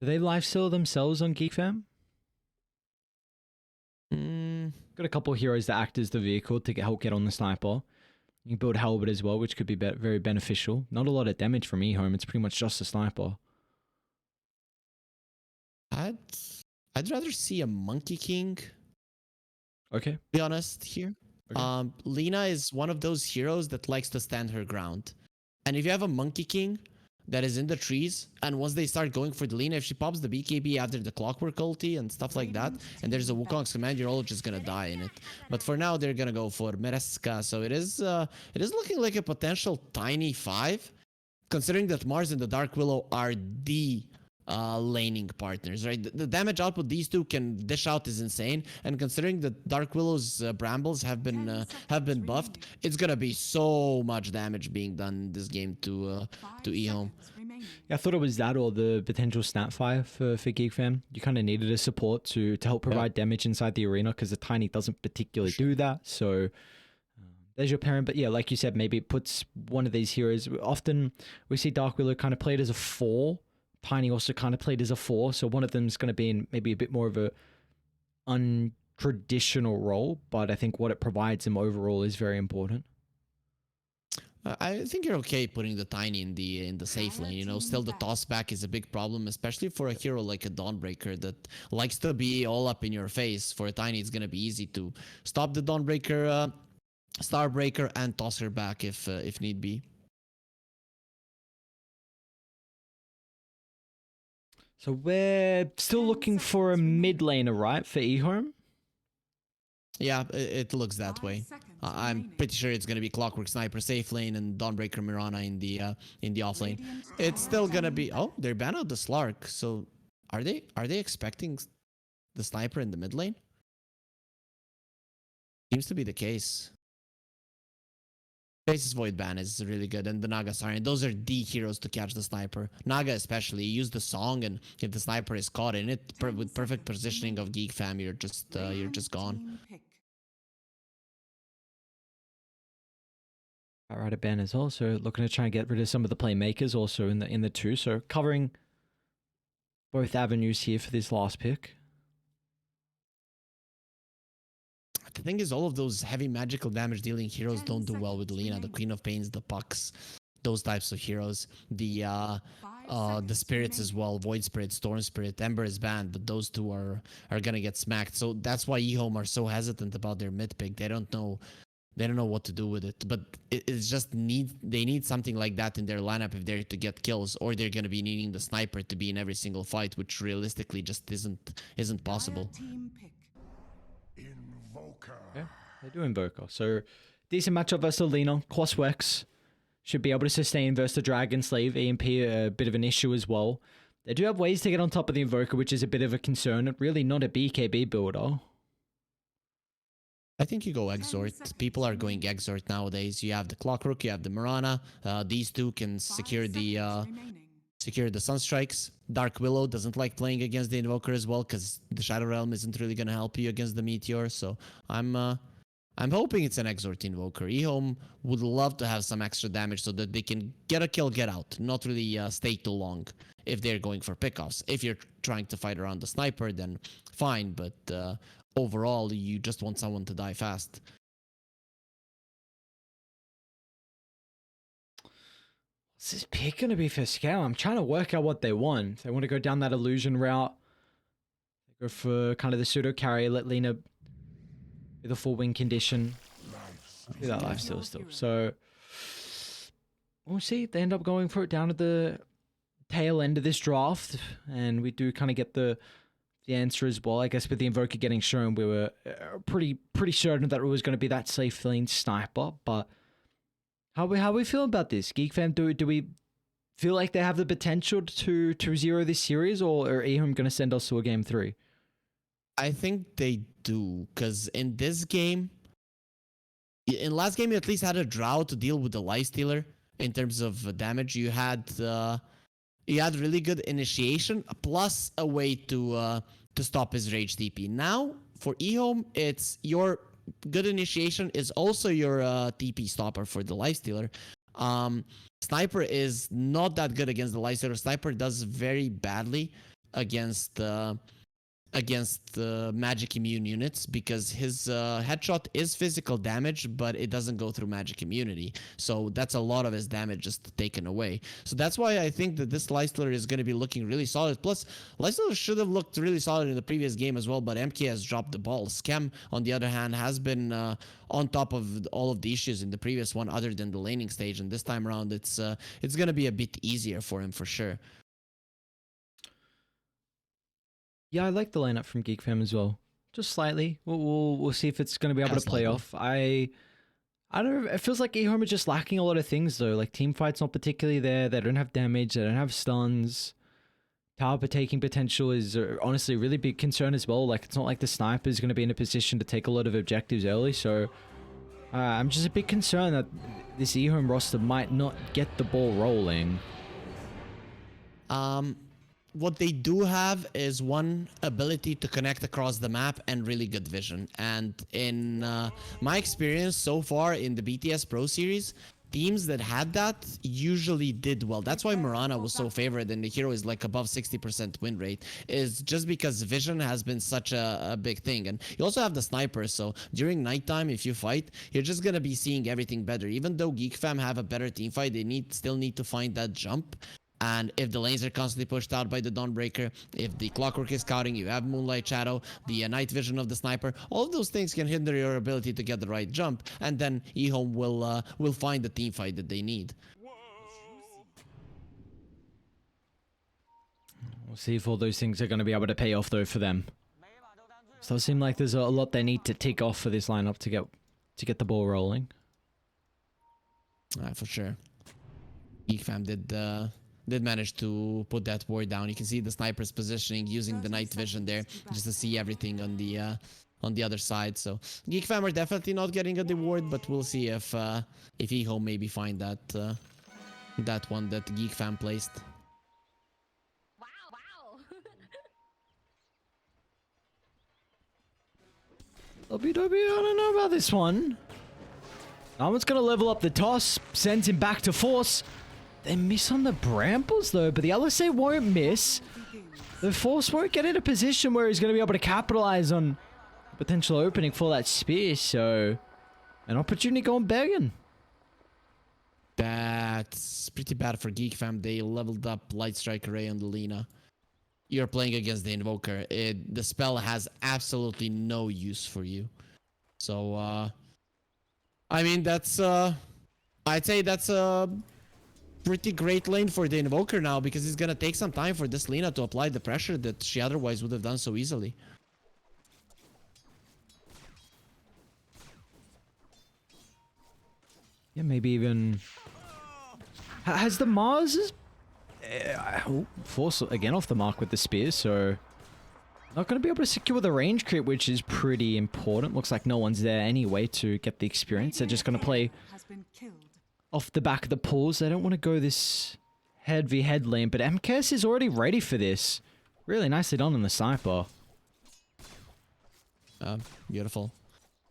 Do they lifesteal themselves on GeekFam? Got a couple of heroes that act as the vehicle to help get on the sniper. You can build Halberd as well, which could be very beneficial. Not a lot of damage from EHOME. It's pretty much just a sniper. I'd rather see a Monkey King. Okay. To be honest here. Okay. Lina is one of those heroes that likes to stand her ground. And if you have a Monkey King that is in the trees, and once they start going for the Lina, if she pops the BKB after the Clockwork ulti and stuff like that, and there's a Wukong's command, you're all just gonna die in it. But for now, they're gonna go for Mereska, so it is looking like a potential tiny 5, considering that Mars and the Dark Willow are the laning partners, right? The damage output these two can dish out is insane, and considering that Dark Willow's brambles have been buffed, it's gonna be so much damage being done in this game to EHOME. Yeah, I thought it was that or the potential Snapfire for GeekFam. You kind of needed a support to help provide damage inside the arena because the Tiny doesn't particularly do that. So there's your parent. But yeah, like you said, maybe it puts one of these heroes. Often we see Dark Willow kind of played as a 4. Tiny also kind of played as a 4, so one of them is going to be in maybe a bit more of a untraditional role, but I think what it provides him overall is very important. I think you're okay putting the Tiny in the safe lane. You know, still the toss back is a big problem, especially for a hero like a Dawnbreaker that likes to be all up in your face. For a Tiny, it's going to be easy to stop the Dawnbreaker, Starbreaker, and toss her back if need be. So we're still looking for a mid laner, right, for EHOME? Yeah, it looks that way. I'm pretty sure it's gonna be Clockwork Sniper safe lane and Dawnbreaker Mirana in the off lane. It's still gonna be. Oh, they're banned out the Slark. So are they expecting the sniper in the mid lane? Seems to be the case. Faces Void ban is really good, and the Naga Siren. Those are the heroes to catch the sniper. Naga especially, use the song, and if the sniper is caught in it, with perfect positioning of Geek Fam, you're just gone. Outrider ban is also looking to try and get rid of some of the playmakers also in the 2. So covering both avenues here for this last pick. The thing is, all of those heavy magical damage dealing heroes don't do well with Lina. The Queen of Pains, the Pucks, those types of heroes. The spirits as well, Void Spirit, Storm Spirit, Ember is banned, but those two are gonna get smacked. So that's why EHOME are so hesitant about their mid pick. They don't know what to do with it. But it's just they need something like that in their lineup if they're to get kills, or they're gonna be needing the sniper to be in every single fight, which realistically just isn't possible. Yeah, they do Invoker. So decent matchup versus Lina. Coswex should be able to sustain versus the Dragon Slave. EMP a bit of an issue as well. They do have ways to get on top of the Invoker, which is a bit of a concern. Really not a BKB builder. I think you go Exort. People are going Exort nowadays. You have the Clockwork, you have the Mirana. These two can secure the Sunstrikes. Dark Willow doesn't like playing against the Invoker as well because the Shadow Realm isn't really going to help you against the Meteor. So I'm hoping it's an Exort Invoker. EHOME would love to have some extra damage so that they can get a kill, get out. Not really stay too long if they're going for pickoffs. If you're trying to fight around the sniper, then fine. But overall, you just want someone to die fast. What's this pick going to be for scale? I'm trying to work out what they want. They want to go down that illusion route. They go for kind of the pseudo carry, let Lina with a full win condition. Do that life still. So we'll see. They end up going for it down at the tail end of this draft, and we do kind of get the answer as well. I guess with the Invoker getting shown, we were pretty certain that it was going to be that safe lane sniper, but how we feel about this? Geek Fam, do we feel like they have the potential to zero this series, or are EHOME going to send us to a game 3? I think they do, because in this game, in last game you at least had a Drow to deal with the Lifestealer in terms of damage. You had really good initiation plus a way to stop his rage TP. Now for EHOME, it's your good initiation is also your TP stopper for the Lifestealer. Sniper is not that good against the Lifestealer. Sniper does very badly against the magic immune units, because his headshot is physical damage, but it doesn't go through magic immunity. So that's a lot of his damage just taken away. So that's why I think that this Leisler is going to be looking really solid. Plus, Leisler should have looked really solid in the previous game as well, but MK has dropped the ball. Scam, on the other hand, has been on top of all of the issues in the previous one, other than the laning stage. And this time around, it's going to be a bit easier for him for sure. Yeah, I like the lineup from Geek Fam as well. Just slightly. We'll see if it's going to be able to play off. I don't know. It feels like EHOME are just lacking a lot of things though. Like team fight's not particularly there. They don't have damage. They don't have stuns. Tower taking potential is honestly a really big concern as well. Like it's not like the sniper is going to be in a position to take a lot of objectives early. So I'm just a bit concerned that this EHOME roster might not get the ball rolling. What they do have is one ability to connect across the map and really good vision. And in my experience so far in the BTS Pro Series, teams that had that usually did well. That's why Mirana was so favored and the hero is like above 60% win rate, is just because vision has been such a big thing. And you also have the sniper, so during nighttime if you fight, you're just gonna be seeing everything better. Even though Geek Fam have a better team fight, they still need to find that jump. And if the lanes are constantly pushed out by the Dawnbreaker, if the Clockwork is scouting, you have Moonlight Shadow, the night vision of the sniper, all of those things can hinder your ability to get the right jump, and then EHOME will find the team fight that they need. We'll see if all those things are going to be able to pay off though for them. So it seems like there's a lot they need to tick off for this lineup to get the ball rolling. For sure. Geek Fam did manage to put that ward down. You can see the sniper's positioning using the night vision there just to see everything on the other side. So Geek Fam are definitely not getting a ward, but we'll see if EHOME maybe find that one that Geek Fam placed. Wow. I don't know about this one. That one's gonna level up the toss, sends him back to force. They miss on the brambles though, but the LSA won't miss. The force won't get in a position where he's going to be able to capitalize on a potential opening for that spear, so an opportunity going begging. That's pretty bad for Geek Fam. They leveled up Light Strike Array on the Lina. You're playing against the Invoker. The spell has absolutely no use for you. So, I mean, that's, I'd say that's a pretty great lane for the Invoker now, because it's gonna take some time for this Lina to apply the pressure that she otherwise would have done so easily. Yeah, maybe even... Has the Mars... Force again off the mark with the spear, so... Not going to be able to secure the range crit, which is pretty important. Looks like no one's there anyway to get the experience. They're just going to play off the back of the pulls. They don't want to go this head lane, but MKS is already ready for this. Really nicely done on the sniper. Beautiful.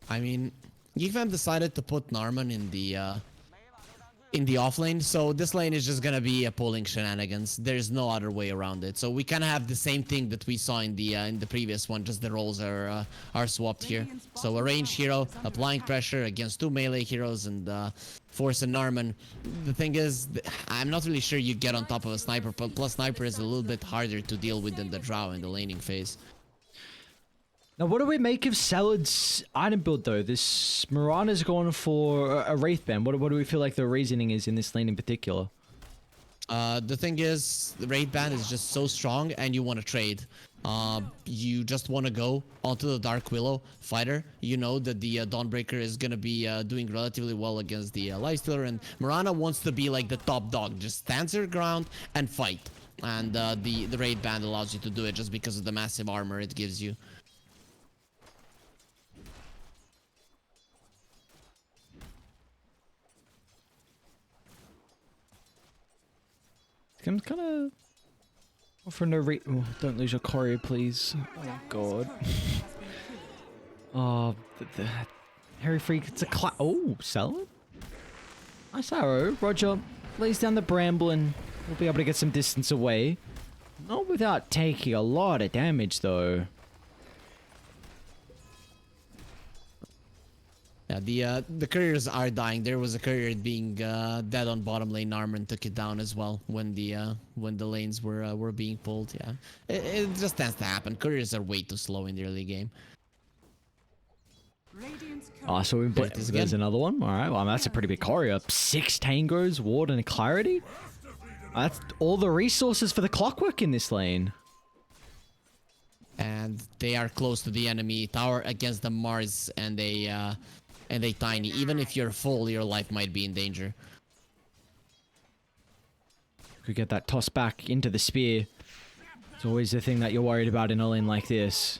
I mean, GeekFam decided to put Narman in the off lane, so this lane is just gonna be a pulling shenanigans. There's no other way around it. So we kind of have the same thing that we saw in the previous one, just the roles are swapped here. So a range hero applying pressure against two melee heroes and Force and Narman. The thing is, I'm not really sure you get on top of a sniper, but plus sniper is a little bit harder to deal with than the Drow in the laning phase. Now, what do we make of Salad's item build, though? This Mirana's going for a Wraith Band. What do we feel like the reasoning is in this lane in particular? The thing is, the Raid Band is just so strong, and you want to trade. You just want to go onto the Dark Willow fighter. You know that the Dawnbreaker is going to be doing relatively well against the Lifestealer, and Mirana wants to be like the top dog. Just stands her ground and fight. And the Raid Band allows you to do it just because of the massive armor it gives you. I'm kind of offering no rate. Oh, don't lose your courier, please. Oh god. Oh, the Harry Freak. It's a oh, sell it. Nice arrow. Roger lays down the bramble and we'll be able to get some distance away. Not without taking a lot of damage, though. Yeah, the couriers are dying. There was a courier being dead on bottom lane. Narman took it down as well when the lanes were being pulled. Yeah, it just tends to happen. Couriers are way too slow in the early game. Oh, so there's another one. All right, well, that's a pretty big courier. 6 tangos, ward, and clarity. That's all the resources for the clockwork in this lane. And they are close to the enemy tower against the Mars and a tiny. Even if you're full, your life might be in danger. Could get that toss back into the spear. It's always the thing that you're worried about in a lane like this.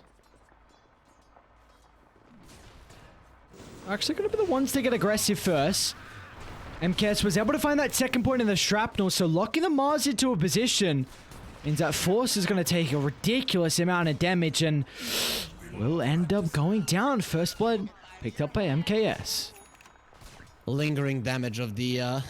Actually going to be the ones to get aggressive first. MKS was able to find that second point in the shrapnel, so locking the Mars into a position means that Force is going to take a ridiculous amount of damage and will end up going down. First blood picked up by MKS. Lingering damage of the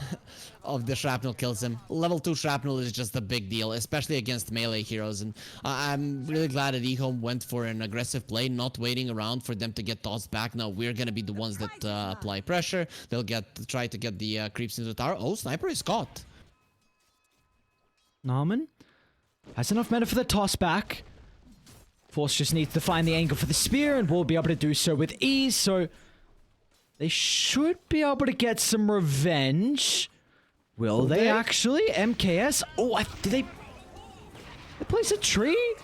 shrapnel kills him. Level 2 shrapnel is just a big deal, especially against melee heroes. And I'm really glad that EHOME went for an aggressive play, not waiting around for them to get tossed back. Now we're gonna be the ones that apply pressure. They'll try to get the creeps into the tower. Oh, sniper is caught. Narman has enough mana for the toss back. Force just needs to find the angle for the spear and will be able to do so with ease. So they should be able to get some revenge. Will they actually? MKS? Oh, did they place a tree?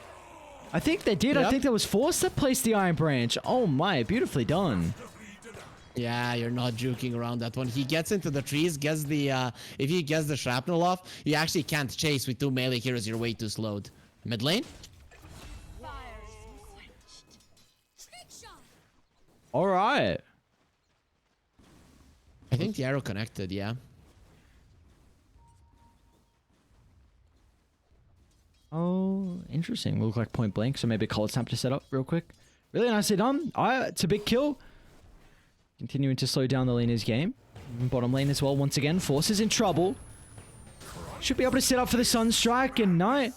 I think they did. Yep. I think that was Force that placed the Iron Branch. Oh my, beautifully done. Yeah, you're not joking around that one. He gets into the trees, gets the, if he gets the shrapnel off, you actually can't chase with 2 melee heroes. You're way too slowed. Mid lane? All right. I think the arrow connected, yeah. Oh, interesting. Will look like point blank, so maybe Cold Snap to set up real quick. Really nicely done. It's a big kill. Continuing to slow down the laner's game. Bottom lane as well, once again. Force is in trouble. Should be able to set up for the Sunstrike, and Knight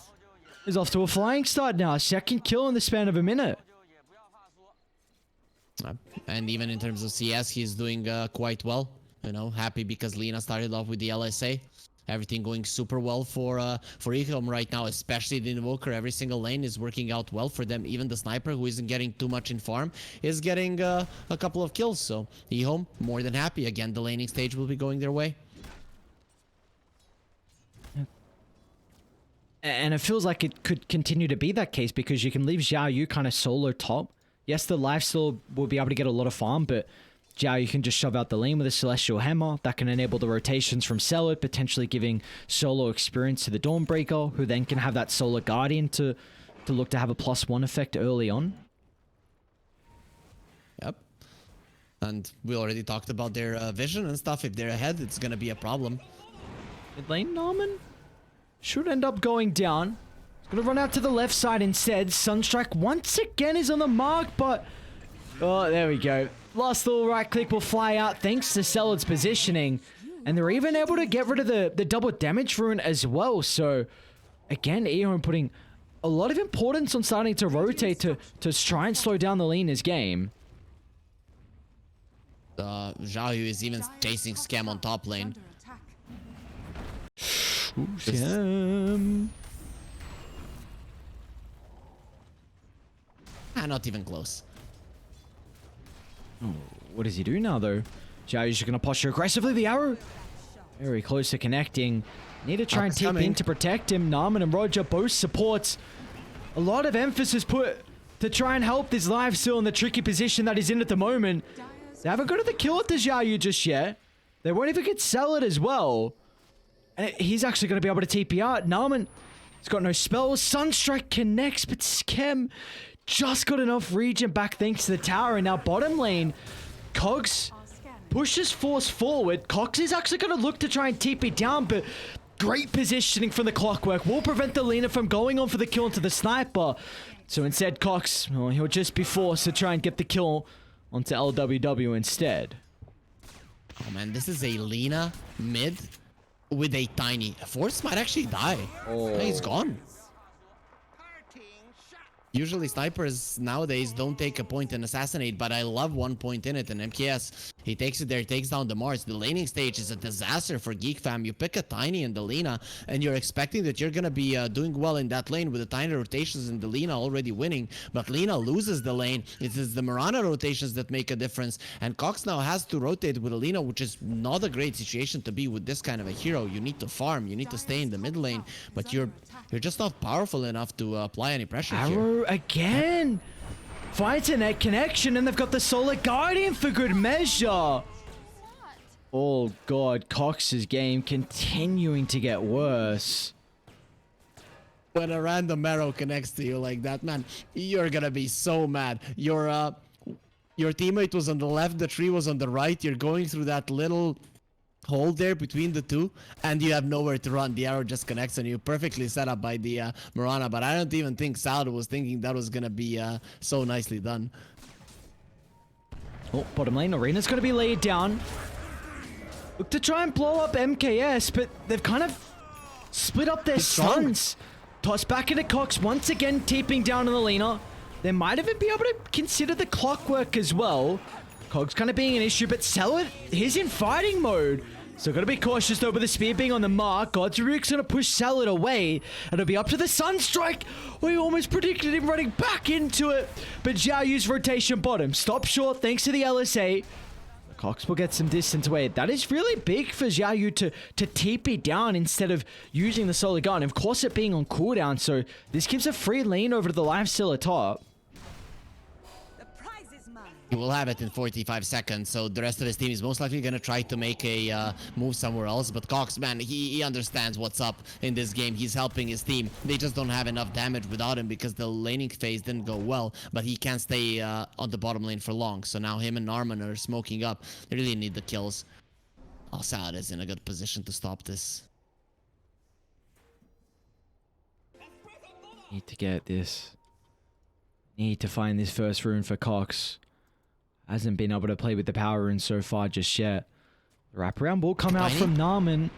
is off to a flying start now. Second kill in the span of a minute. And even in terms of CS, he's doing quite well. You know, happy because Lina started off with the LSA. Everything going super well for EHOME right now, especially the Invoker. Every single lane is working out well for them. Even the Sniper, who isn't getting too much in farm, is getting a couple of kills. So EHOME, more than happy. Again, the laning stage will be going their way. And it feels like it could continue to be that case because you can leave Xiao Yu kind of solo top. Yes, the lifesteal will be able to get a lot of farm, but Xiao Yu can just shove out the lane with a Celestial Hammer. That can enable the rotations from Celoid, potentially giving solo experience to the Dawnbreaker, who then can have that Solar Guardian to look to have a +1 effect early on. Yep. And we already talked about their vision and stuff. If they're ahead, it's going to be a problem. Mid lane, Norman should end up going down. He's going to run out to the left side instead. Sunstrike once again is on the mark, but... oh, there we go. Last little right click will fly out thanks to Celoid's positioning. And they're even able to get rid of the double damage rune as well. So, again, EHOME putting a lot of importance on starting to rotate to try and slow down the Lena's game. Xiao Yu is even chasing Scam on top lane. Ooh, Scam. Not even close. Oh, what does he do now, though? Xiao Yu's just going to posture aggressively. The arrow very close to connecting. Need to try and tip in to protect him. Narman and Roger both supports. A lot of emphasis put to try and help this lifesteal in the tricky position that he's in at the moment. They haven't got the kill at the Xiao Yu just yet. They won't even get Celoid as well. And he's actually going to be able to TP out. Narman has got no spells. Sunstrike connects, but Scam just got enough regen back thanks to the tower. And now bottom lane, Cogs pushes Force forward. Cox is actually going to look to try and TP down, but great positioning from the Clockwork will prevent the Lina from going on for the kill into the Sniper. So instead, Cox, well, he'll just be forced to try and get the kill onto LWW instead. Oh man, this is a Lina mid with a tiny. Force might actually die. Oh. He's gone. Usually snipers nowadays don't take a point and assassinate, but I love 1 point in it. And MKS, he takes it there, takes down the Mars. The laning stage is a disaster for Geek Fam. You pick a Tiny and the Lina, and you're expecting that you're gonna be doing well in that lane with the Tiny rotations and the Lina already winning. But Lina loses the lane. It is the Mirana rotations that make a difference. And Cox now has to rotate with Lina, which is not a great situation to be with this kind of a hero. You need to farm, you need to stay in the mid lane, but you're just not powerful enough to apply any pressure here. Arrow again finds a net connection, and they've got the Solar Guardian for good measure. Oh god, Cox's game continuing to get worse. When a random arrow connects to you like that, man, you're gonna be so mad. Your teammate was on the left, the tree was on the right. You're going through that little hole there between the two, and you have nowhere to run. The arrow just connects on you, perfectly set up by the Mirana, but I don't even think Salad was thinking that was gonna be so nicely done. Oh, bottom lane, Arena's gonna be laid down. Look to try and blow up MKS, but they've kind of split up their stuns. Toss back into Cox, once again TPing down on the Lina. They might even be able to consider the clockwork as well. Cogs kind of being an issue, but Salad, he's in fighting mode. So gotta be cautious though with the spear being on the mark. Godsruk's gonna push Salad away. And it'll be up to the Sunstrike. We almost predicted him running back into it. But Zhao used rotation bottom. Stop short thanks to the LSA. Cox will get some distance away. That is really big for Zhao Yu to TP down instead of using the Solar Gun. Of course, it being on cooldown, so this gives a free lane over to the lifesteal top. He will have it in 45 seconds, so the rest of his team is most likely going to try to make a move somewhere else. But Cox, man, he understands what's up in this game. He's helping his team. They just don't have enough damage without him because the laning phase didn't go well, but he can't stay on the bottom lane for long. So now him and Narman are smoking up. They really need the kills. Oh, Salad is in a good position to stop this. Need to get this. Need to find this first rune for Cox. Hasn't been able to play with the power rune so far just yet. The wraparound will come out from Narman.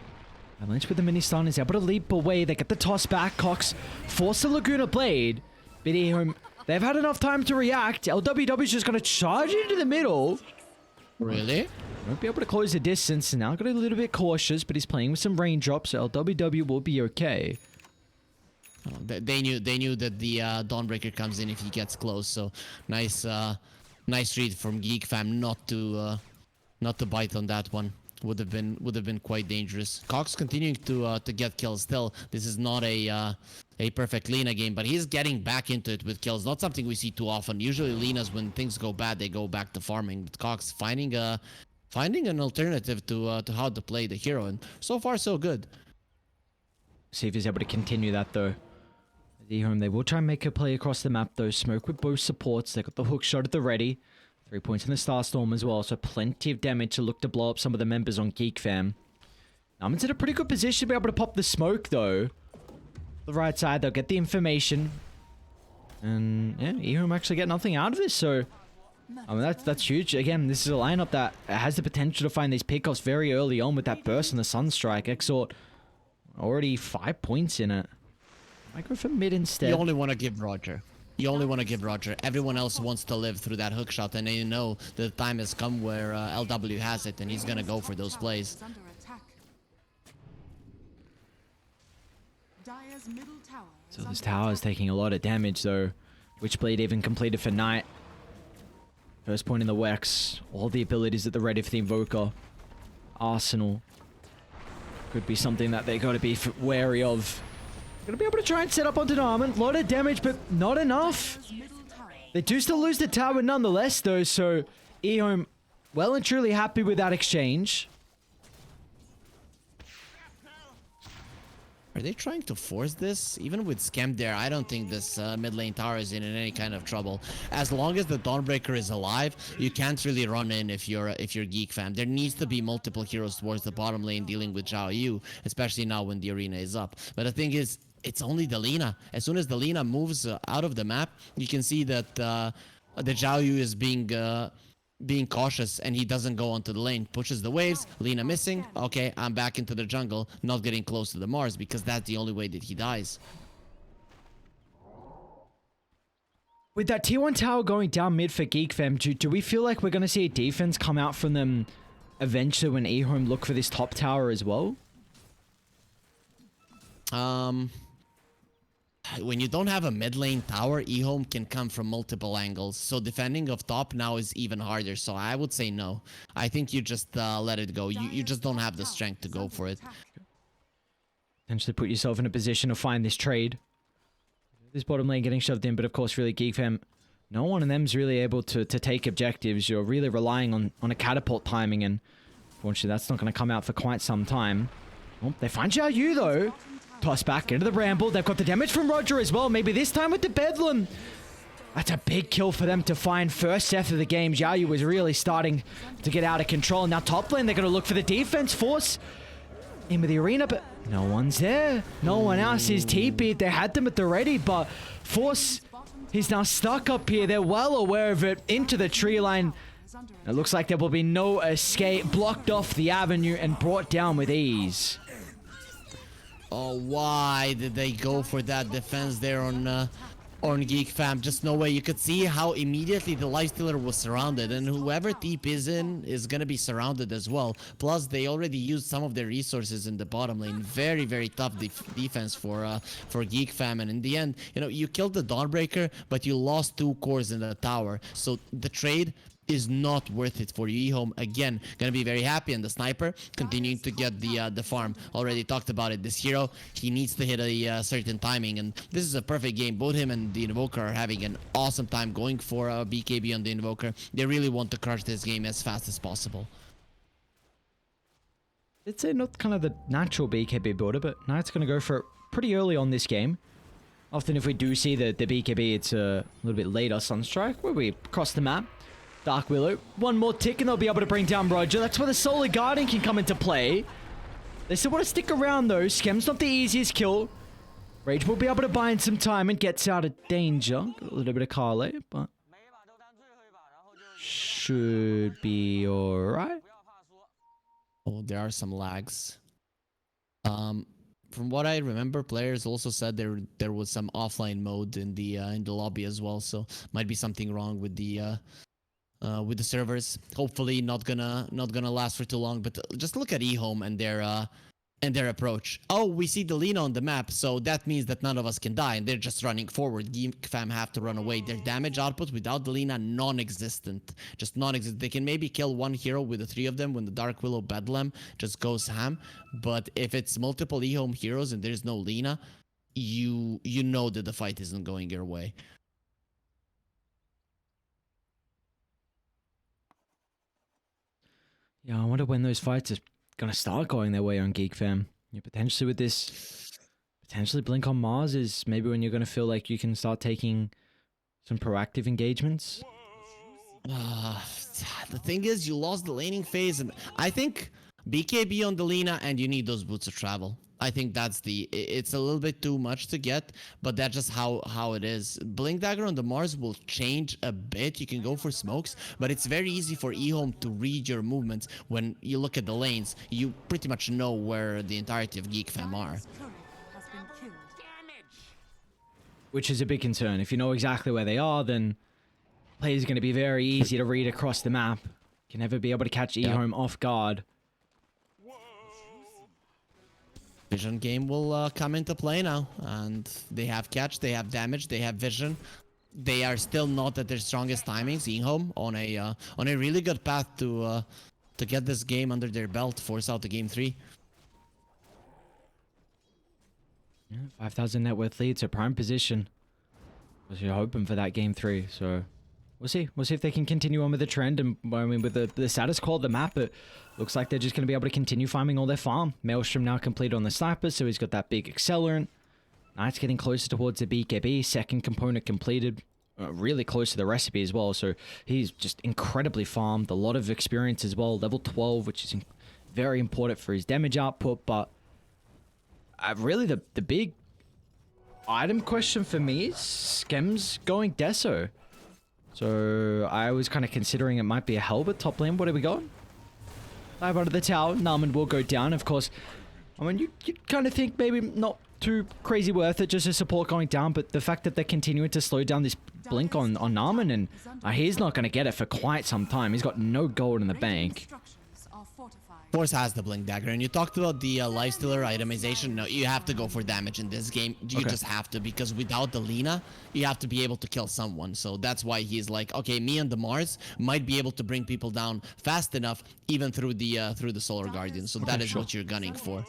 And Lynch with the mini stun is able to leap away. They get the toss back. Cox force the Laguna Blade. But EHOME, they've had enough time to react. LWW is just going to charge into the middle. Really? Won't be able to close the distance. And now got a little bit cautious, but he's playing with some raindrops. So LWW will be okay. Oh, they knew that the Dawnbreaker comes in if he gets close. So nice read from Geek Fam not to bite on that one. Would have been quite dangerous. Cox continuing to get kills still. This is not a perfect Lina game, but he's getting back into it with kills. Not something we see too often. Usually Linas, when things go bad, they go back to farming. But Cox finding an alternative to how to play the hero, and so far so good. See if he's able to continue that though. EHOME, they will try and make a play across the map though. Smoke with both supports. They got the hook shot at the ready. 3 points in the Starstorm as well, so plenty of damage to look to blow up some of the members on Geek Fam. Narman's in a pretty good position to be able to pop the smoke though. The right side, they'll get the information. And yeah, EHOME actually get nothing out of this, so I mean that's huge. Again, this is a lineup that has the potential to find these pickoffs very early on with that burst and the Sunstrike. Exort already 5 points in it. I go for mid instead. You only want to give Roger. You only want to give Roger. Everyone else wants to live through that hook shot, and they know the time has come where LW has it, and he's gonna go for those plays. So this tower is taking a lot of damage though. Witchblade even completed for Knight. First point in the Wex. All the abilities at the ready for the Invoker. Arsenal. Could be something that they got to be wary of. Gonna be able to try and set up onto Narman. A lot of damage, but not enough. They do still lose the tower nonetheless, though, so EHOME well and truly happy with that exchange. Are they trying to force this? Even with Scam there, I don't think this mid lane tower is in any kind of trouble. As long as the Dawnbreaker is alive, you can't really run in if you're Geek Fam. There needs to be multiple heroes towards the bottom lane dealing with Zhao Yu, especially now when the arena is up. But the thing is, it's only the Lina. As soon as the Lina moves out of the map, you can see that the Zhao Yu is being cautious, and he doesn't go onto the lane. Pushes the waves. Lina missing. Okay, I'm back into the jungle, not getting close to the Mars, because that's the only way that he dies. With that T1 tower going down mid for Geek Fam, do we feel like we're going to see a defense come out from them eventually when EHOME look for this top tower as well? When you don't have a mid lane tower, EHOME can come from multiple angles. So defending of top now is even harder. So I would say no. I think you just let it go. You just don't have the strength to go for it. Potentially put yourself in a position to find this trade. This bottom lane getting shoved in, but of course, really, Geek Fam, no one of them's really able to take objectives. You're really relying on a catapult timing, and unfortunately, that's not going to come out for quite some time. Oh, they find Xiao Yu, though. Toss back into the Bramble. They've got the damage from Roger as well. Maybe this time with the Bedlam. That's a big kill for them to find first death of the game. Xiao Yu was really starting to get out of control. Now top lane, they're going to look for the defense. Force into the arena, but no one's there. No one else is TP'd. They had them at the ready, but Force, he's now stuck up here. They're well aware of it. Into the tree line. It looks like there will be no escape. Blocked off the avenue and brought down with ease. Oh, why did they go for that defense there on Geek Fam? Just no way. You could see how immediately the Lifestealer was surrounded, and whoever TP is in is gonna be surrounded as well. Plus, they already used some of their resources in the bottom lane. Very, very tough defense for Geek Fam, and in the end, you know, you killed the Dawnbreaker, but you lost 2 cores in the tower. So the trade is not worth it for you. EHOME again gonna be very happy, and the sniper continuing to get the farm. Already talked about it. This hero, he needs to hit a certain timing, and this is a perfect game. Both him and the Invoker are having an awesome time going for BKB on the Invoker. They really want to crush this game as fast as possible. It's not kind of the natural BKB builder, but now it's going to go for it pretty early on this game. Often if we do see the BKB, it's a little bit later. Sunstrike, where we cross the map. Dark Willow, one more tick and they'll be able to bring down Roger. That's where the Solar Guardian can come into play. They still want to stick around though. Skem's not the easiest kill. Rage will be able to buy in some time and gets out of danger. Got a little bit of Carly, but should be alright. Oh, there are some lags. From what I remember, players also said there was some offline mode in the lobby as well, so might be something wrong with the servers. Hopefully not gonna last for too long, but just look at EHOME and their approach. Oh, we see the Lina on the map, so that means that none of us can die, and they're just running forward. Geek Fam have to run away. Their damage output without the Lina, non-existent. Just non-existent. They can maybe kill one hero with the 3 of them when the Dark Willow Bedlam just goes ham, but if it's multiple EHOME heroes and there's no Lina, you know that the fight isn't going your way. Yeah, I wonder when those fights are going to start going their way on Geek Fam. Yeah, potentially with this, potentially Blink on Mars is maybe when you're going to feel like you can start taking some proactive engagements. The thing is, you lost the laning phase, and I think BKB on the Lina, and you need those boots of travel. I think that's it's a little bit too much to get, but that's just how it is. Blink Dagger on the Mars will change a bit. You can go for smokes, but it's very easy for EHOME to read your movements. When you look at the lanes, you pretty much know where the entirety of Geek Fam are. Which is a big concern. If you know exactly where they are, then play is going to be very easy to read across the map. Can never be able to catch EHOME off guard. Vision game will come into play now, and they have catch, they have damage, they have vision. They are still not at their strongest timings. EHOME on a really good path to get this game under their belt, force out the game 3. Yeah, 5,000 net worth lead, so prime position. You're hoping for that game 3, so we'll see. We'll see if they can continue on with the trend, and I mean with the status quo of the map, it looks like they're just going to be able to continue farming all their farm. Maelstrom now complete on the sniper, so he's got that big accelerant. Knight's getting closer towards the BKB. Second component completed. Really close to the recipe as well, so he's just incredibly farmed. A lot of experience as well. Level 12, which is very important for his damage output, but really the big item question for me is Skem's going Deso. So I was kind of considering it might be a Helbert top lane. What have we got? Dive under the tower. Narman will go down, of course. I mean, you kind of think maybe not too crazy worth it, just a support going down, but the fact that they're continuing to slow down this blink on Narman, and he's not going to get it for quite some time. He's got no gold in the bank. Force has the blink dagger, and you talked about the lifestealer itemization. No, you have to go for damage in this game. You just have to, because without the Lina, you have to be able to kill someone. So that's why he's like, okay, me and the Mars might be able to bring people down fast enough, even through the Solar Guardian. So that is what you're gunning for.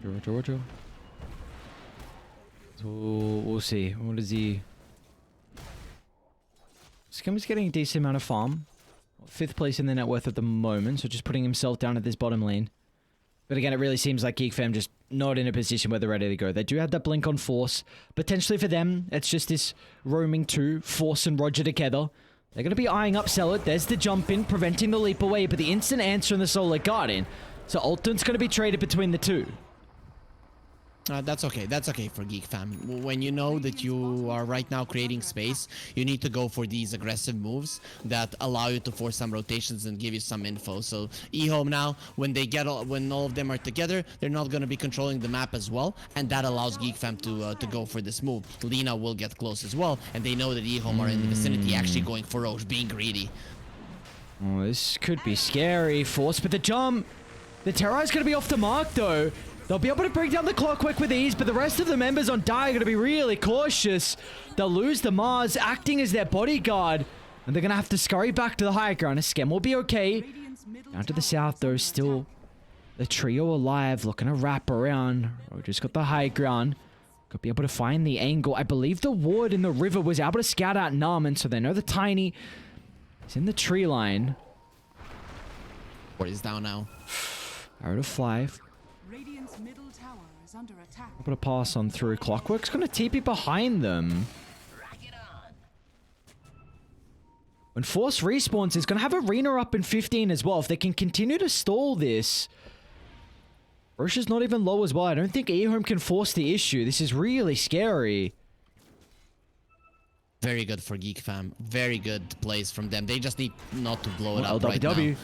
Roger. So we'll see. What is he? Scum's getting a decent amount of farm. 5th place in the net worth at the moment, so just putting himself down at this bottom lane. But again, it really seems like GeekFam just not in a position where they're ready to go. They do have that blink on Force. Potentially for them, it's just this roaming 2, Force and Roger together. They're going to be eyeing up Sell It. There's the jump in, preventing the leap away, but the instant answer in the Solar Guardian. So Alton's going to be traded between the two. That's okay. That's okay for Geek Fam. When you know that you are right now creating space, you need to go for these aggressive moves that allow you to force some rotations and give you some info. So EHOME now, when all of them are together, they're not going to be controlling the map as well, and that allows Geek Fam to go for this move. Lina will get close as well, and they know that EHOME are in the vicinity, actually going for Roche, being greedy. Oh, this could be scary. Force, but the jump. The Terrorize going to be off the mark though. They'll be able to bring down the clockwork with ease, but the rest of the members on Die are going to be really cautious. They'll lose the Mars, acting as their bodyguard, and they're going to have to scurry back to the high ground. A Schem will be okay. Down to the south, though, still the trio alive, looking to wrap around. Roger's got the high ground. Could be able to find the angle. I believe the ward in the river was able to scout out Narman, so they know the Tiny is in the tree line. Ward is down now. Arrow to fly. Middle tower is under attack. Able to pass on through. Clockwork's going to TP behind them. When Force respawns, he's going to have Arena up in 15 as well. If they can continue to stall this. Roche is not even low as well. I don't think EHOME can force the issue. This is really scary. Very good for Geek Fam. Very good plays from them. They just need not to blow it up LWW. right now.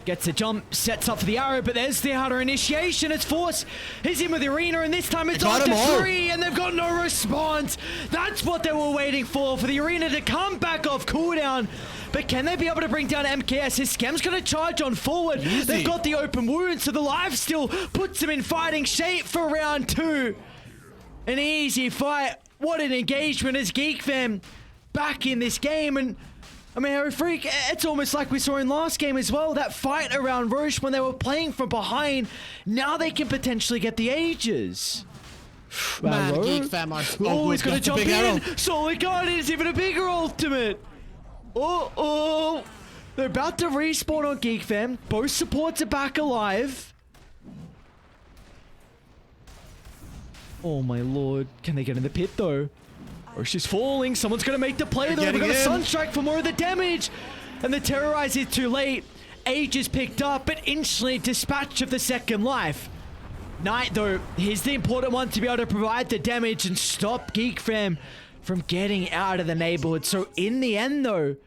Gets a jump, sets up for the arrow, but there's the outer initiation. It's Force. He's in with the Arena, and this time it's on to 3, and they've got no response. That's what they were waiting for the Arena to come back off cooldown. But can they be able to bring down MKS? His Schem's going to charge on forward. Easy. They've got the open wound, so the life still puts them in fighting shape for round 2. An easy fight. What an engagement as Geek Fam back in this game, and I mean, Harry Freak, it's almost like we saw in last game as well. That fight around Roche when they were playing from behind. Now they can potentially get the Ages. Man, Geek Fam are oh, he's going to jump in. Solar Guardian is even a bigger ultimate. Oh. They're about to respawn on Geek Fam. Both supports are back alive. Oh my lord. Can they get in the pit though? Or she's falling. Someone's going to make the play though. We've got a Sunstrike for more of the damage. And the Terrorize is too late. Age is picked up, but instantly dispatch of the second life. Knight though, he's the important one to be able to provide the damage and stop Geek Fam from getting out of the neighborhood. So in the end though,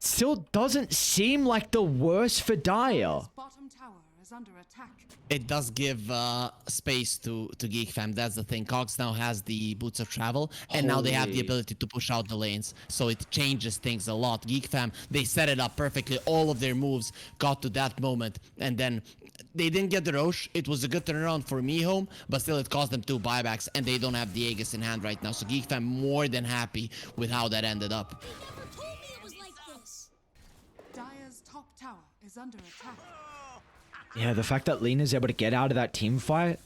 still doesn't seem like the worst for Dire. Bottom tower is under attack. It does give space to Geek Fam. That's the thing. Cox now has the Boots of Travel, and now they have the ability to push out the lanes. So it changes things a lot. Geek Fam, they set it up perfectly. All of their moves got to that moment, and then they didn't get the Roche. It was a good turnaround for EHOME, but still it cost them 2 buybacks, and they don't have the Aegis in hand right now. So Geek Fam more than happy with how that ended up. Dire's top tower is under attack. Yeah, the fact that Lina's able to get out of that team fight.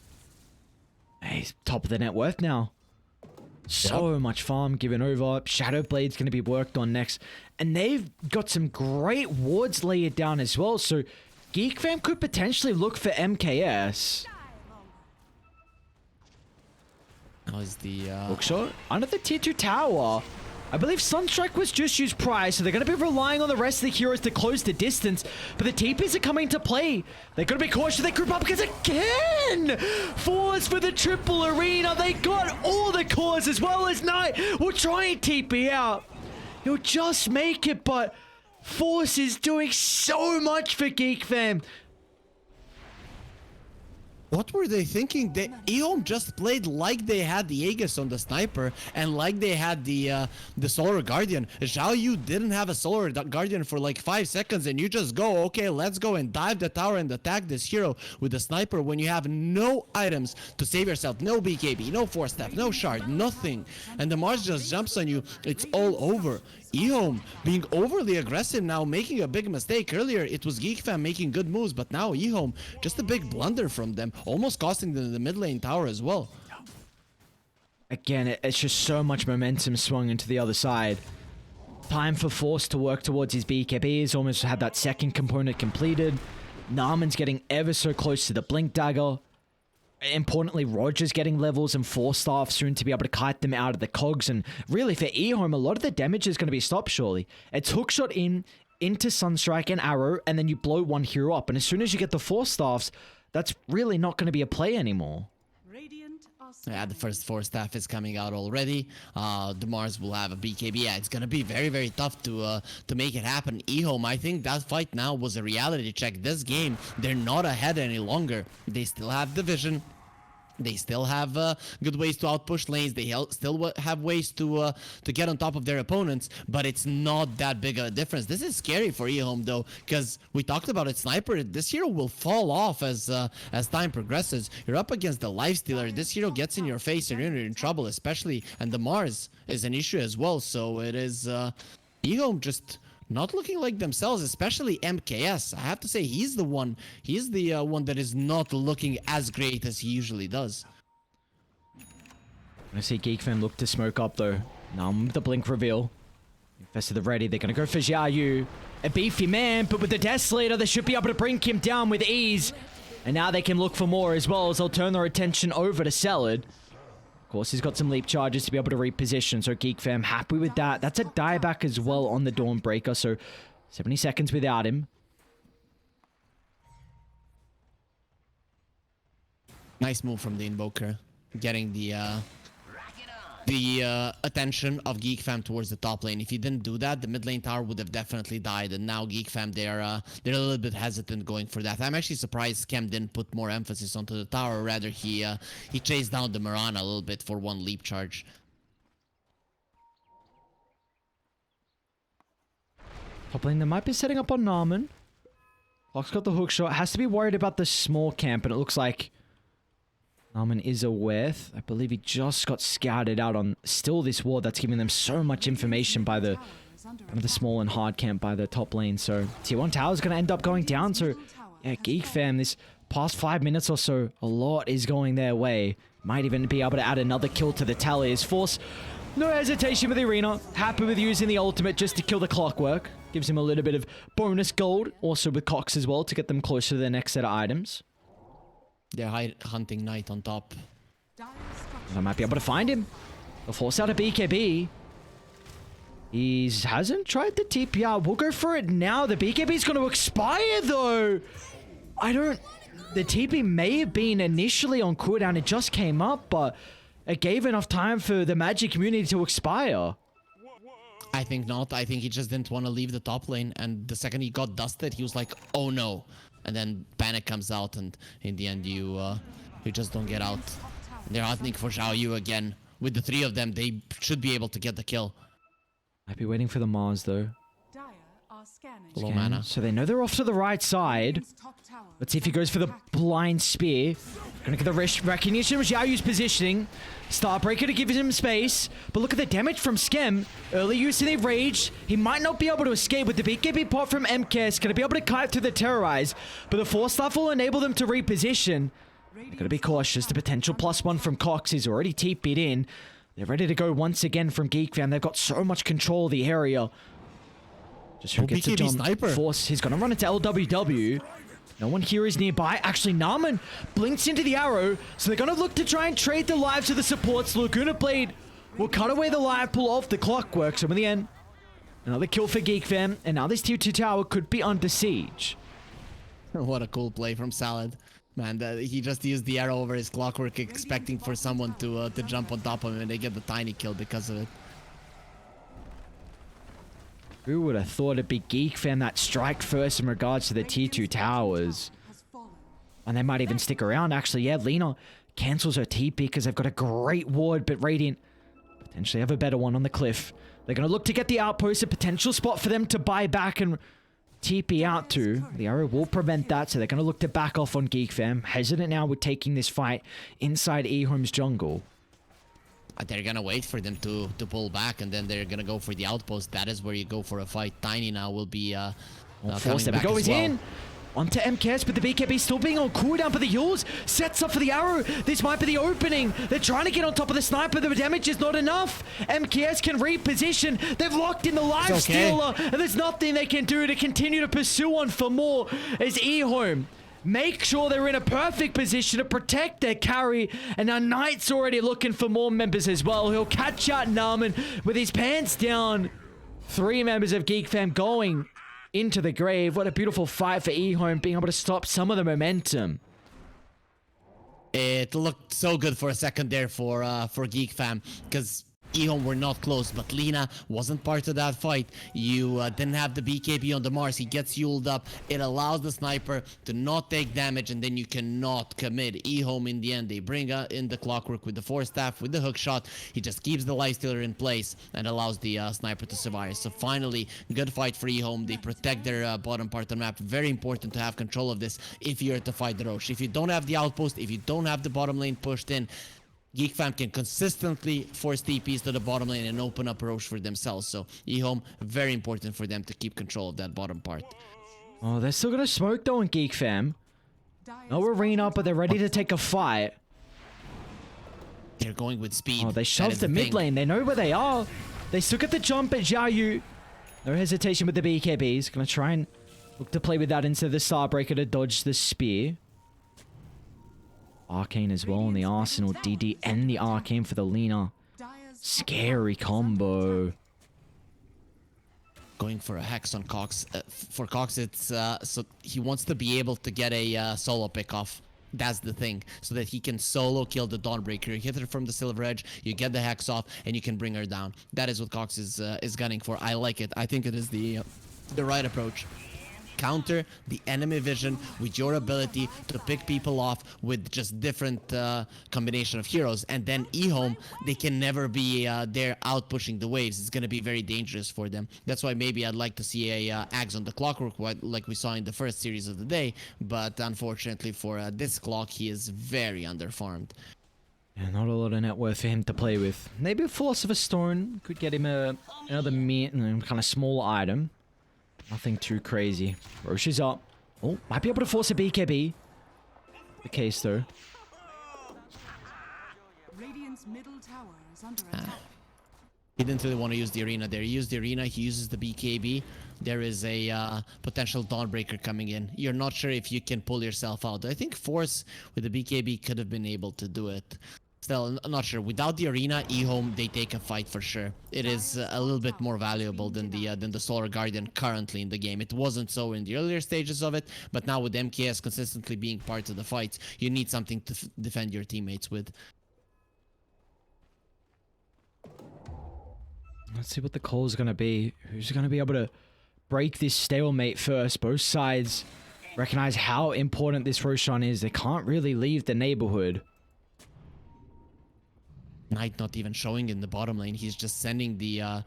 He's top of the net worth now. So much farm given over. Shadow Blade's going to be worked on next. And they've got some great wards laid down as well. So Geek Fam could potentially look for MKS. Now is the Hookshot under the tier 2 tower. I believe Sunstrike was just used prior, so they're going to be relying on the rest of the heroes to close the distance. But the TPs are coming to play. They're going to be cautious. They group up because again, Force for the triple arena. They got all the cores as well as Knight will try and TP out. He'll just make it, but Force is doing so much for Geek Fam. What were they thinking? EHOME just played like they had the Aegis on the sniper and like they had the Solar Guardian. Zhao Yu didn't have a Solar Guardian for like 5 seconds, and you just go, okay, let's go and dive the tower and attack this hero with the sniper when you have no items to save yourself. No BKB, no Force Staff, no Shard, nothing. And the Mars just jumps on you. It's all over. EHOME being overly aggressive now, making a big mistake. Earlier it was GeekFam making good moves, but now EHOME, just a big blunder from them, almost costing them the mid lane tower as well. Again, it's just so much momentum swung into the other side. Time for Force to work towards his BKB. He's almost had that second component completed. Naaman's getting ever so close to the Blink Dagger. Importantly, Roger's getting levels and Force Staff soon to be able to kite them out of the cogs. And really, for EHOME, a lot of the damage is going to be stopped, surely. It's hookshot into Sunstrike and Arrow, and then you blow one hero up. And as soon as you get the Force Staffs, that's really not going to be a play anymore. Radiant are Yeah, the first Force Staff is coming out already. The Mars will have a BKB. Yeah, it's gonna be very, very tough to make it happen. EHOME, I think that fight now was a reality check. This game, they're not ahead any longer. They still have the vision. They still have good ways to outpush lanes. They still have ways to get on top of their opponents, but it's not that big a difference. This is scary for EHOME though, because we talked about it. Sniper, this hero will fall off as time progresses. You're up against the Lifestealer. This hero gets in your face and you're in trouble, especially. And the Mars is an issue as well. So it is EHOME just not looking like themselves, especially MKS. I have to say he's the one that is not looking as great as he usually does. I see GeekFam look to smoke up though. The blink reveal. Infested the ready. They're gonna go for Zhao Yu. A beefy man, but with the Desolator, they should be able to bring him down with ease. And now they can look for more as well, as they'll turn their attention over to Salad. Of course, he's got some leap charges to be able to reposition, so GeekFam happy with that. That's a dieback as well on the Dawnbreaker, so 70 seconds without him. Nice move from the Invoker, getting the attention of GeekFam towards the top lane. If he didn't do that, the mid lane tower would have definitely died. And now GeekFam, they're a little bit hesitant going for that. I'm actually surprised Skem didn't put more emphasis onto the tower. Rather, he chased down the Mirana a little bit for one leap charge. Top lane, they might be setting up on Naaman. Clock's got the hookshot. Has to be worried about the small camp, and it looks like Naaman is aware. I believe he just got scouted out on still this ward that's giving them so much information by the small and hard camp by the top lane. So tier 1 tower is going to end up going down. So yeah, GeekFam, this past 5 minutes or so, a lot is going their way. Might even be able to add another kill to the tally. As Force, no hesitation with the arena. Happy with using the ultimate just to kill the clockwork. Gives him a little bit of bonus gold. Also with Cox as well to get them closer to their next set of items. They're hunting Knight on top. I might be able to find him. They'll force out a BKB. He hasn't tried the TP out. We'll go for it now. The BKB is going to expire though. The TP may have been initially on cooldown. It just came up, but it gave enough time for the magic community to expire. I think not. I think he just didn't want to leave the top lane. And the second he got dusted, he was like, oh no. And then panic comes out, and in the end, you just don't get out. They're hunting for Zhao Yu again. With the 3 of them, they should be able to get the kill. Might be waiting for the Mars though. Dire are scanning. Low mana. So they know they're off to the right side. Top tower. Let's see if he goes for the blind spear. Gonna get the recognition of Zhao Yu's positioning. Starbreaker to give him space. But look at the damage from Skem. Early use of the rage. He might not be able to escape with the BKB pot from MK. It's gonna be able to kite through the terrorize. But the Force Staff will enable them to reposition. They're gonna be cautious. The potential +1 from Cox is already TP'd in. They're ready to go once again from GeekFam. They've got so much control of the area. Just who gets it on sniper. Force. He's gonna run into LWW. No one here is nearby. Actually, Naaman blinks into the arrow. So they're going to look to try and trade the lives of the supports. Laguna Blade will cut away the life, pull off the clockwork. So in the end, another kill for GeekFam. And now this tier 2 tower could be under siege. What a cool play from Salad. Man, he just used the arrow over his clockwork, expecting for someone to jump on top of him, and they get the tiny kill because of it. Who would have thought it'd be GeekFam that strike first in regards to the tier 2 towers? And they might even stick around. Actually, yeah, Lena cancels her TP because they've got a great ward, but Radiant potentially have a better one on the cliff. They're going to look to get the outpost, a potential spot for them to buy back and TP out to. The arrow will prevent that, so they're going to look to back off on Geek Fam. Hesitant now with taking this fight inside EHOME's jungle. They're gonna wait for them to pull back, and then they're gonna go for the outpost. That is where you go for a fight. Tiny now will be Force there we go, he's in! Onto MKS, but the BKB still being on cooldown, but the Yules sets up for the arrow. This might be the opening. They're trying to get on top of the sniper. The damage is not enough. MKS can reposition. They've locked in the life stealer, and there's nothing they can do to continue to pursue on for more as EHOME make sure they're in a perfect position to protect their carry. And now Knight's already looking for more members as well. He'll catch out Narman with his pants down. 3 members of Geek Fam going into the grave. What a beautiful fight for EHOME, being able to stop some of the momentum. It looked so good for a second there for Geek Fam, because EHOME were not close, but Lina wasn't part of that fight. You didn't have the BKB on the Mars. He gets Yuled up. It allows the sniper to not take damage, and then you cannot commit. EHOME in the end, they bring in the Clockwork with the Force Staff, with the hook shot. He just keeps the Lifestealer in place and allows the sniper to survive. So finally, good fight for EHOME. They protect their bottom part of the map. Very important to have control of this if you're to fight the Roche. If you don't have the outpost, if you don't have the bottom lane pushed in, Geek Fam can consistently force TPs to the bottom lane and open up Roche for themselves. So EHOME, very important for them to keep control of that bottom part. Oh, they're still gonna smoke though in Geek Fam. No arena, but they're ready to take a fight. They're going with speed. Oh, they shoved the mid lane. They know where they are. They still get the jump at Xiaoyu. No hesitation with the BKBs. Gonna try and look to play with that into the Starbreaker to dodge the spear. Arcane as well on the Arsenal. DD and the Arcane for the Lina. Scary combo. Going for a Hex on Cox. For Cox, it's so he wants to be able to get a solo pick off. That's the thing, so that he can solo kill the Dawnbreaker. You hit her from the Silver Edge, you get the Hex off, and you can bring her down. That is what Cox is gunning for. I like it. I think it is the right approach. Counter the enemy vision with your ability to pick people off with just different combination of heroes, and then EHOME, they can never be there out pushing the waves. It's gonna be very dangerous for them. That's why maybe I'd like to see a Axe on the Clockwork like we saw in the first series of the day, but unfortunately for this clock, he is very underfarmed. Yeah, not a lot of net worth for him to play with. Maybe a Philosopher's Stone could get him another kind of small item. Nothing too crazy. Roche is up. Oh, might be able to force a BKB. The case though. Radiant's middle tower is under attack. He didn't really want to use the arena there. He used the arena, he uses the BKB. There is a potential Dawnbreaker coming in. You're not sure if you can pull yourself out. I think Force with the BKB could have been able to do it. Still, I'm not sure. Without the arena, EHOME, they take a fight for sure. It is a little bit more valuable than the Solar Guardian currently in the game. It wasn't so in the earlier stages of it, but now with MKS consistently being part of the fights, you need something to defend your teammates with. Let's see what the call is going to be. Who's going to be able to break this stalemate first? Both sides recognize how important this Roshan is. They can't really leave the neighborhood. Knight not even showing in the bottom lane. He's just sending the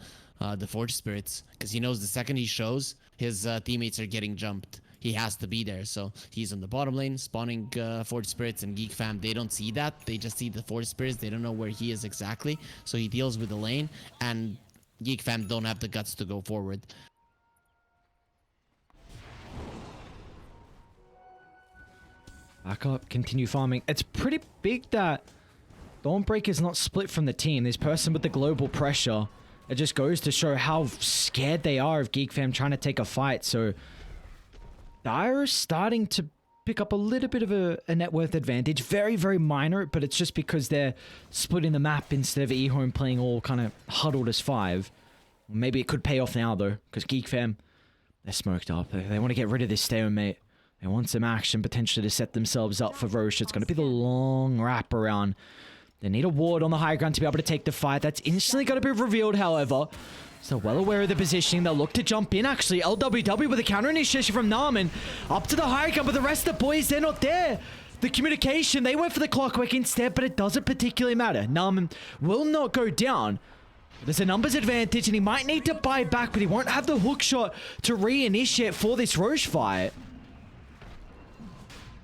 Forge Spirits, because he knows the second he shows, his teammates are getting jumped. He has to be there, so he's on the bottom lane spawning Forge Spirits, and Geek Fam, they don't see that. They just see the Forge Spirits. They don't know where he is exactly, so he deals with the lane, and Geek Fam don't have the guts to go forward. Back up, continue farming. It's pretty big that Dawnbreaker's not split from the team. This person with the global pressure. It just goes to show how scared they are of Geek Fam trying to take a fight. So Dire is starting to pick up a little bit of a net worth advantage. Very, very minor, but it's just because they're splitting the map instead of EHOME playing all kind of huddled as 5. Maybe it could pay off now though, because Geek Fam, they're smoked up. They want to get rid of this stalemate. They want some action potentially to set themselves up for Roche. It's going to be the long wrap around They need a ward on the high ground to be able to take the fight. That's instantly going to be revealed, however. So well aware of the positioning. They'll look to jump in, actually. LWW with a counter initiation from Narman. Up to the high ground, but the rest of the boys, they're not there. The communication, they went for the clockwork instead, but it doesn't particularly matter. Narman will not go down. There's a numbers advantage, and he might need to buy back, but he won't have the hook shot to reinitiate for this Roche fight.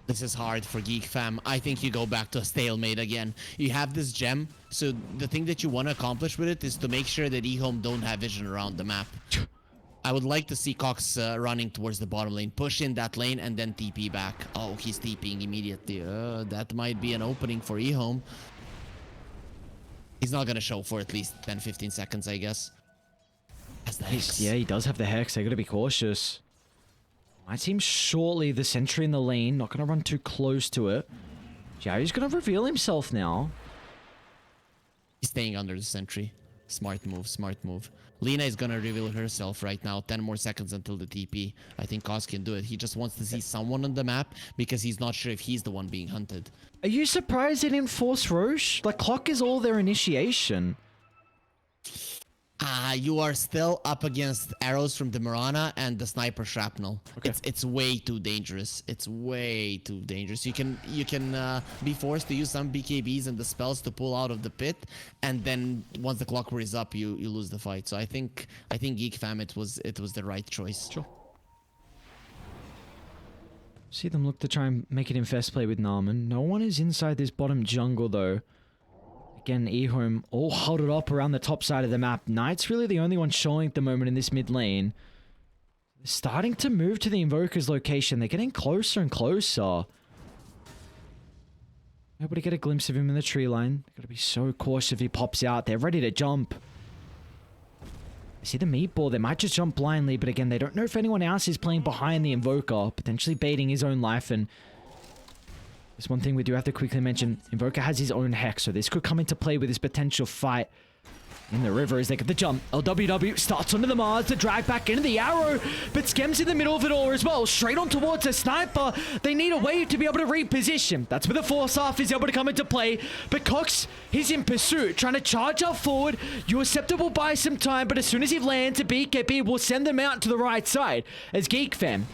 This is hard for Geek Fam. I think you go back to a stalemate again. You have this gem, so the thing that you want to accomplish with it is to make sure that EHOME don't have vision around the map. I would like to see Cox running towards the bottom lane, push in that lane, and then TP back. Oh, he's TPing immediately. That might be an opening for EHOME. He's not going to show for at least 10-15 seconds, I guess. Has the Hex. Yeah, he does have the Hex. They got to be cautious. Might seem shortly the sentry in the lane. Not going to run too close to it. Jerry's going to reveal himself now. He's staying under the sentry. Smart move, smart move. Lina is going to reveal herself right now. 10 more seconds until the TP. I think Koz can do it. He just wants to see someone on the map because he's not sure if he's the one being hunted. Are you surprised they didn't force Roche? Like, clock is all their initiation. You are still up against arrows from the Mirana and the sniper shrapnel. Okay. It's way too dangerous. It's way too dangerous. You can be forced to use some BKBs and the spells to pull out of the pit, and then once the clockwork is up, you lose the fight. So I think Geek Fam, it was the right choice. Sure. See them look to try and make it infest play with Narman. No one is inside this bottom jungle though. Again, EHOME all huddled up around the top side of the map. Knight's really the only one showing at the moment in this mid lane. They're starting to move to the Invoker's location. They're getting closer and closer. Able to get a glimpse of him in the tree line. Gotta be so cautious if he pops out. They're ready to jump. I see the meatball. They might just jump blindly, but again, they don't know if anyone else is playing behind the Invoker, potentially baiting his own life. And there's one thing we do have to quickly mention. Invoker has his own Hex, so this could come into play with his potential fight in the river as they get the jump. LWW starts onto the Mars to drag back into the arrow, but Skem's in the middle of it all as well. Straight on towards a sniper. They need a way to be able to reposition. That's where the force off is able to come into play. But Cox, he's in pursuit, trying to charge up forward. Usept will buy some time, but as soon as he lands, a BKB will send them out to the right side as Geek Fam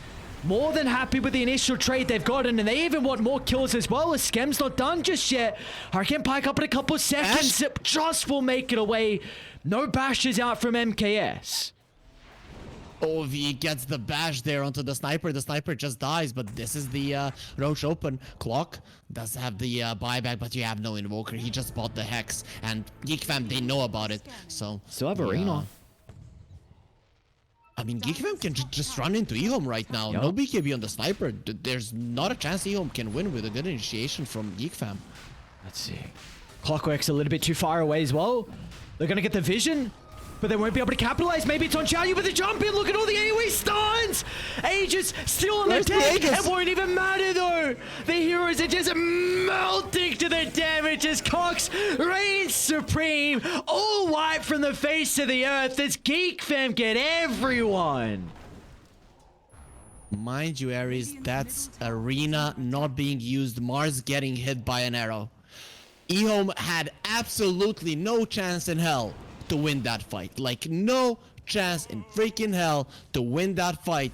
more than happy with the initial trade they've gotten, and they even want more kills as well, as Skem's not done just yet. Hurricane Pike up in a couple seconds. It just will make it away. No bashes out from MKS. OV gets the bash there onto the sniper. The sniper just dies, but this is the Roche open. Clock does have the buyback, but you have no Invoker. He just bought the Hex, and Geek Fam, they know about it. So Still have Arena. I mean, Geek Fam can just run into EHOME right now. Yep. No BKB on the sniper. There's not a chance EHOME can win with a good initiation from Geek Fam. Let's see. Clockwork's a little bit too far away as well. They're going to get the vision, but they won't be able to capitalize. Maybe it's on Xiaoyu with the jump in. Look at all the AoE stuns. Aegis still on the deck. It won't even matter though. The heroes are just melting to the damage as Cox reigns supreme. All wiped from the face of the earth as Geek Fam get everyone. Mind you, Ares, that's Arena not being used. Mars getting hit by an arrow. EHOME had absolutely no chance in hell to win that fight. Like, no chance in freaking hell to win that fight,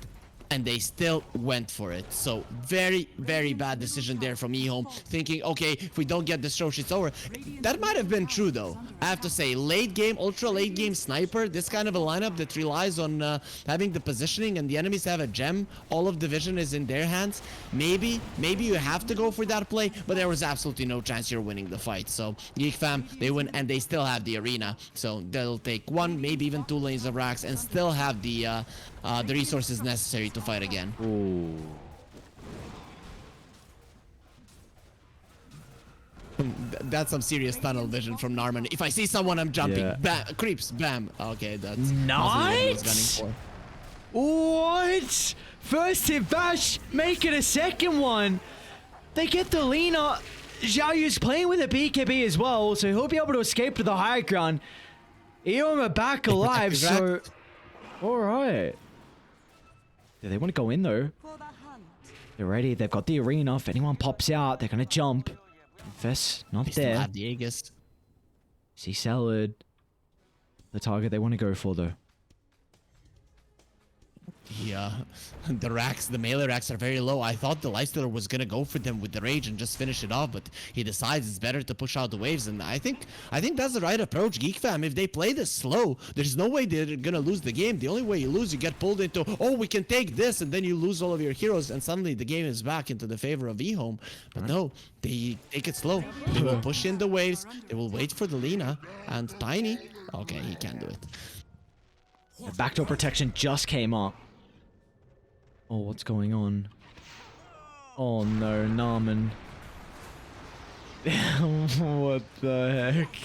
and they still went for it. So very, very bad decision there from EHOME, thinking, okay, if we don't get this Roche, it's over. That might have been true though. I have to say, late game, ultra late game sniper, this kind of a lineup that relies on having the positioning, and the enemies have a gem, all of the vision is in their hands. Maybe you have to go for that play, but there was absolutely no chance you're winning the fight. So Geek Fam, they win, and they still have the arena. So they'll take one, maybe even two lanes of racks, and still have the resources necessary to fight again. Ooh. That's some serious tunnel vision from Narman. If I see someone, I'm jumping. Yeah. Bam, creeps, bam. Okay, that's Nice. What? First hit bash, make it a second one. They get the Lina. Xiaoyu's playing with a BKB as well, so he'll be able to escape to the high ground. EHOME are back alive, so alright. Yeah, they want to go in though. For the hunt. They're ready. They've got the arena. If anyone pops out, they're going to jump. Fess, not They still there. have the Aegis. See Salad. The target they want to go for, though. Yeah, the racks, the melee racks are very low. I thought the Lifestealer was gonna go for them with the rage and just finish it off, but he decides it's better to push out the waves. And I think that's the right approach, Geek Fam. If they play this slow, there's no way they're gonna lose the game. The only way you lose, you get pulled into, oh, we can take this, and then you lose all of your heroes, and suddenly the game is back into the favor of EHOME. But no, they take it slow. They will push in the waves. They will wait for the Lina and Tiny. Okay, he can't do it. The backdoor protection just came up. Oh, what's going on? Oh no, Narman. What the heck?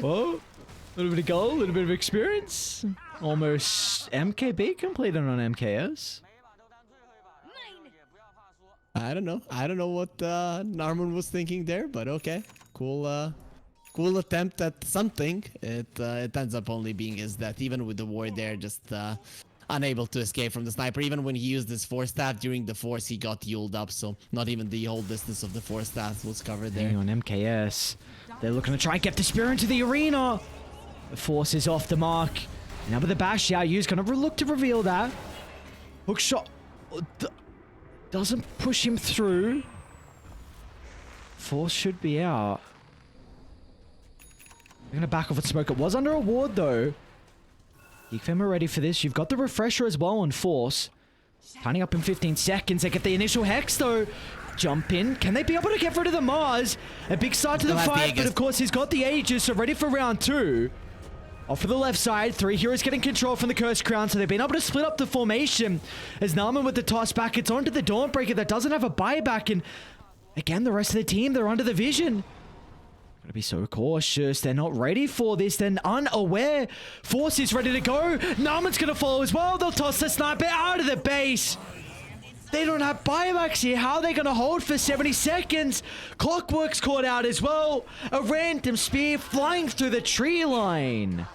Well, a little bit of goal, a little bit of experience. Almost MKB completed on MKS. I don't know what Narman was thinking there, but okay. Cool attempt at something. It ends up only being his death, even with the ward there, just unable to escape from the sniper. Even when he used his force staff during the force, he got healed up, so not even the whole distance of the force staff was covered there. Hang on, MKS. They're looking to try and get the spear into the arena. The force is off the mark. Now with the bash, Xiaoyu's gonna look to reveal that. Hook shot doesn't push him through. Force should be out. They're gonna back off with smoke. It was under a ward though. GeekFam are ready for this. You've got the refresher as well on Force. Tiny up in 15 seconds. They get the initial Hex though. Jump in. Can they be able to get rid of the Mars? A big start to the fight, but of course he's got the Aegis, so ready for round 2. Off to the left side, 3 heroes getting control from the Cursed Crown, so they've been able to split up the formation. As Narman with the toss back, it's onto the Dawnbreaker that doesn't have a buyback, and again, the rest of the team, they're under the vision. Gotta be so cautious. They're not ready for this. They're unaware. Force is ready to go. Narman's gonna follow as well. They'll toss the sniper out of the base. They don't have buybacks here. How are they gonna hold for 70 seconds? Clockwork's caught out as well. A random spear flying through the tree line.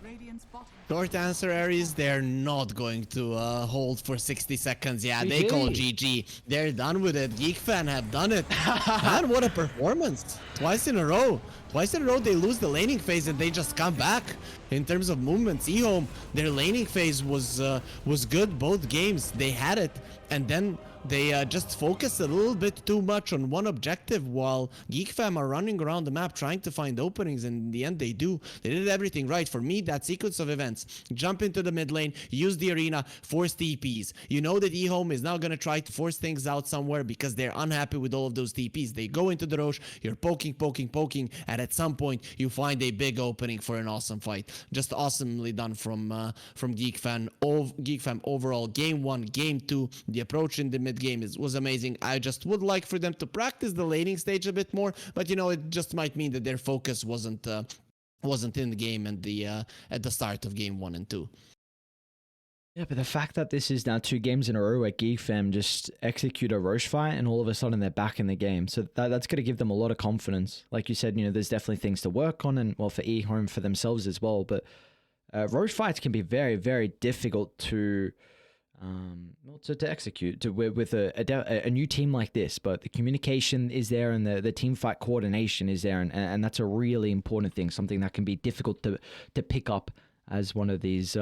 Radiant's bottom Short answer, Aries, they're not going to hold for 60 seconds. Yeah, they call GG. They're done with it. GeekFam have done it. Man, what a performance. Twice in a row. Twice in a row, they lose the laning phase and they just come back. In terms of movements, EHOME, their laning phase was good both games. They had it, and then they just focused a little bit too much on one objective while GeekFam are running around the map trying to find openings, and in the end they do. They did everything right. For me, that sequence of events, jump into the mid lane, use the arena, force TPs. You know that EHOME is now going to try to force things out somewhere because they're unhappy with all of those TPs. They go into the Roche, you're poking, and at some point you find a big opening for an awesome fight. Just awesomely done from GeekFam. GeekFam overall, game 1, game 2, the approach in the mid game was amazing. I just would like for them to practice the laning stage a bit more, but you know, it just might mean that their focus wasn't in the game and at the start of game 1 and 2. Yeah, but the fact that this is now 2 games in a row where GeekFam just execute a Roche fight and all of a sudden they're back in the game. So that's going to give them a lot of confidence. Like you said, you know, there's definitely things to work on, and well, for EHOME for themselves as well. But Roche fights can be very, very difficult to execute with a new team like this. But the communication is there, and the team fight coordination is there, and that's a really important thing, something that can be difficult to pick up as one of these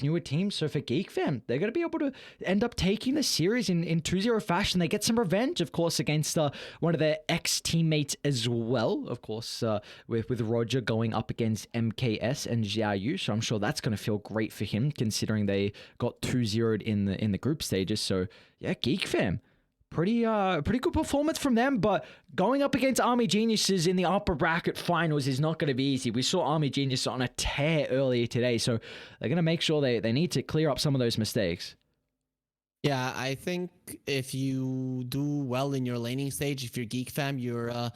newer teams. So for GeekFam, they're going to be able to end up taking the series in 2-0 fashion. They get some revenge, of course, against one of their ex-teammates as well, of course, with Roger going up against MKS and Xiaoyu. So I'm sure that's going to feel great for him, considering they got 2-0'd in the group stages. So yeah, GeekFam, pretty good performance from them, but going up against Army Geniuses in the upper bracket finals is not going to be easy. We saw Army Genius on a tear earlier today, so they're going to make sure they need to clear up some of those mistakes. Yeah, I think think if you do well in your laning stage, if you're Geek Fam, you're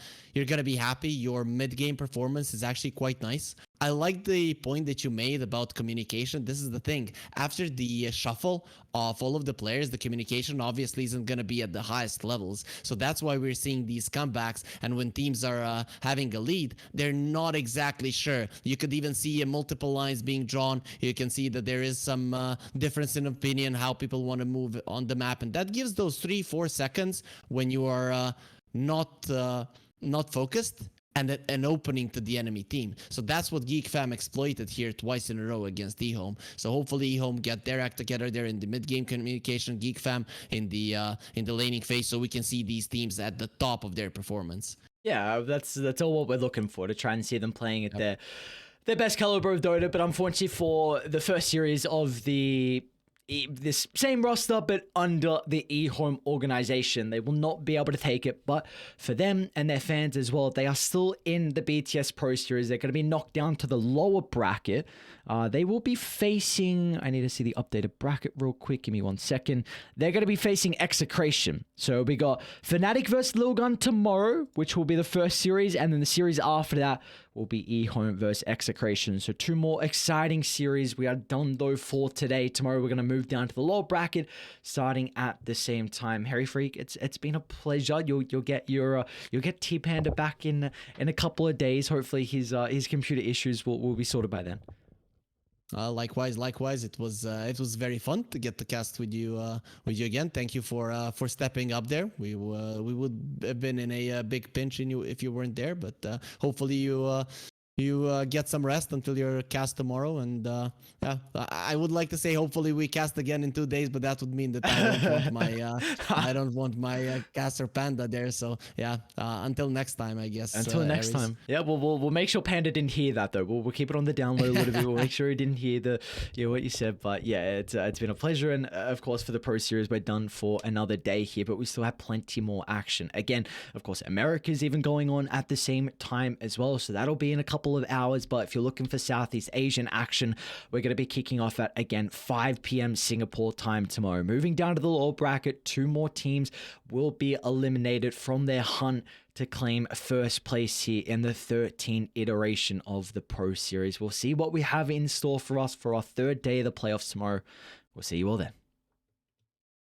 gonna be happy. Your mid game performance is actually quite nice. I like the point that you made about communication. This is the thing. After the shuffle of all of the players, the communication obviously isn't going to be at the highest levels. So that's why we're seeing these comebacks. And when teams are having a lead, they're not exactly sure. You could even see multiple lines being drawn. You can see that there is some difference in opinion, how people want to move on the map. And that gives those 3-4 seconds when you are not focused and an opening to the enemy team. So that's what Geek Fam exploited here twice in a row against EHOME. So hopefully EHOME get their act together there in the mid-game communication, Geek Fam in the laning phase, so we can see these teams at the top of their performance. Yeah, that's all what we're looking for, to try and see them playing at their best caliber of Dota. But unfortunately for the first series of this same roster, but under the EHOME organization, they will not be able to take it. But for them and their fans as well, they are still in the BTS Pro Series. They're going to be knocked down to the lower bracket. They will be facing, I need to see the updated bracket real quick, give me 1 second. They're going to be facing Execration. So we got Fnatic versus Lil Gun tomorrow, which will be the first series, and then the series after that will be EHOME versus Execration. So 2 more exciting series. We are done though for today. Tomorrow we're going to move down to the lower bracket, starting at the same time. Harry Freak, it's been a pleasure. You'll get T Panda back in a couple of days. Hopefully his computer issues will be sorted by then. Likewise. It was very fun to get the cast with you again. Thank you for stepping up there. We would have been in a big pinch if you weren't there, but hopefully you get some rest until your cast tomorrow. And I would like to say hopefully we cast again in 2 days, but that would mean that I don't want my caster Panda there. So until next time, I guess. Until next time. Yeah, we'll make sure Panda didn't hear that though. We'll keep it on the download a little bit. We'll make sure he didn't hear what you said. But yeah, it's been a pleasure. And of course for the Pro Series, we're done for another day here, but we still have plenty more action. Again, of course, America's even going on at the same time as well. So that'll be in a couple of hours. But if you're looking for Southeast Asian action, we're going to be kicking off at, again, 5 p.m. Singapore time tomorrow. Moving down to the lower bracket, 2 more teams will be eliminated from their hunt to claim first place here in the 13th iteration of the Pro Series. We'll see what we have in store for us for our 3rd day of the playoffs tomorrow. We'll see you all then.